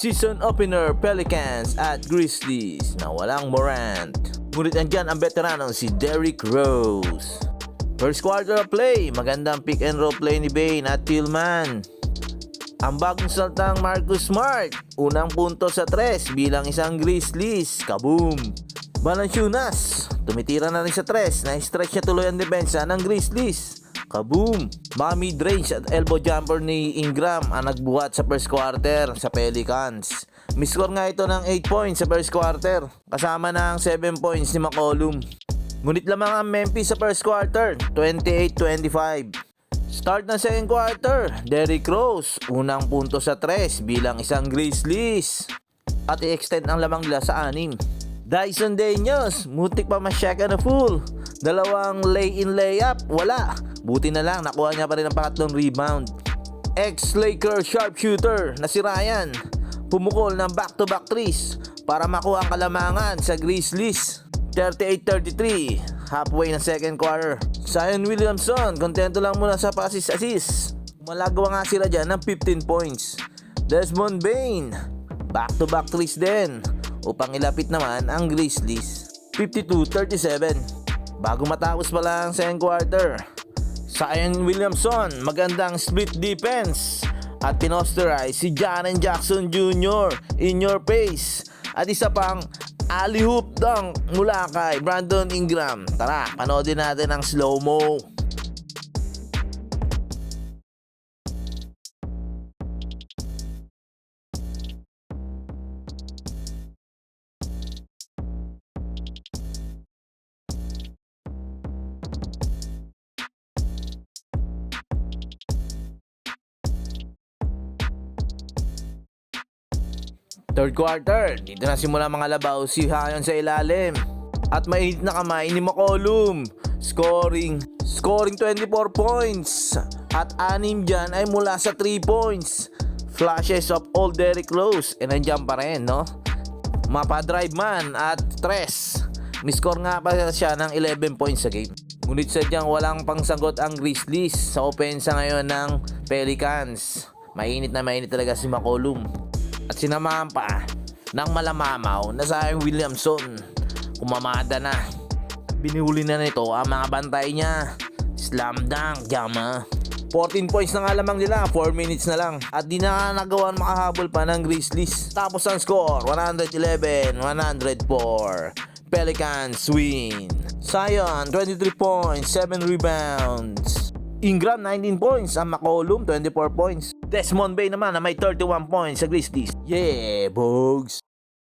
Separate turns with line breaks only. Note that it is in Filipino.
Season opener Pelicans at Grizzlies na walang Morant. Ngunit andyan ang veteranong si Derrick Rose. First quarter of play, magandang pick and roll play ni Bane at Tillman. Ang bagong saltang Marcus Smart, unang punto sa 3 bilang isang Grizzlies. Kaboom! Valanciunas, tumitira na rin sa 3, na-stretch niya tuloy ang depensa ng Grizzlies. Kaboom! Mga mid-range at elbow jumper ni Ingram ang nagbuhat sa first quarter sa Pelicans. Miscore nga ito ng 8 points sa first quarter, kasama ng 7 points ni McCollum. Ngunit lamang ang Memphis sa first quarter, 28-25. Start ng second quarter, Derrick Rose, unang punto sa 3 bilang isang Grizzlies. At i-extend ang lamang nila sa 6. Dyson Daniels, mutik pa ma-check na full. Dalawang lay-in layup, wala. Buti na lang, nakuha niya pa rin ang pangatlong rebound. Ex-Laker sharpshooter na si Ryan, pumukol ng back-to-back threes para makuha ang kalamangan sa Grizzlies. 38-33, halfway ng second quarter. Zion Williamson, kontento lang muna sa passes-assist. Malagawa nga sila dyan ng 15 points. Desmond Bane, back-to-back threes din upang ilapit naman ang Grizzlies. 52-37, bago matapos pa lang ang second quarter. Zion Williamson, magandang split defense at pinosterize si Jaren Jackson Jr. in your face. At isa pang alley-oop dunk mula kay Brandon Ingram. Tara, panoodin natin ang slow-mo. Third quarter, dito na simula mga labaw si Zion sa ilalim. At mainit na kamay ni McCollum. Scoring 24 points. At 6 dyan ay mula sa 3 points. Flashes of old Derrick Rose. E nandiyan pa rin, no? Mapa-drive man at 3. Miscore nga pa siya ng 11 points sa game. Ngunit sadyang walang pangsagot ang Grizzlies sa opensa ngayon ng Pelicans. Mainit na mainit talaga si McCollum. At sinamahan pa ng malamamaw na Zion Williamson. Kumamada na. Binihuli na nito ang mga bantay niya. Slam dunk, jama. 14 points na nga lamang nila, 4 minutes na lang. At di na nagawan makahabol pa ng Grizzlies. Tapos ang score, 111-104. Pelicans win. Zion, 23 points, 7 rebounds. Ingram, 19 points. Ang McCollum, 24 points. Desmond Bane naman na may 31 points sa Grizzlies. Yeah, bogs!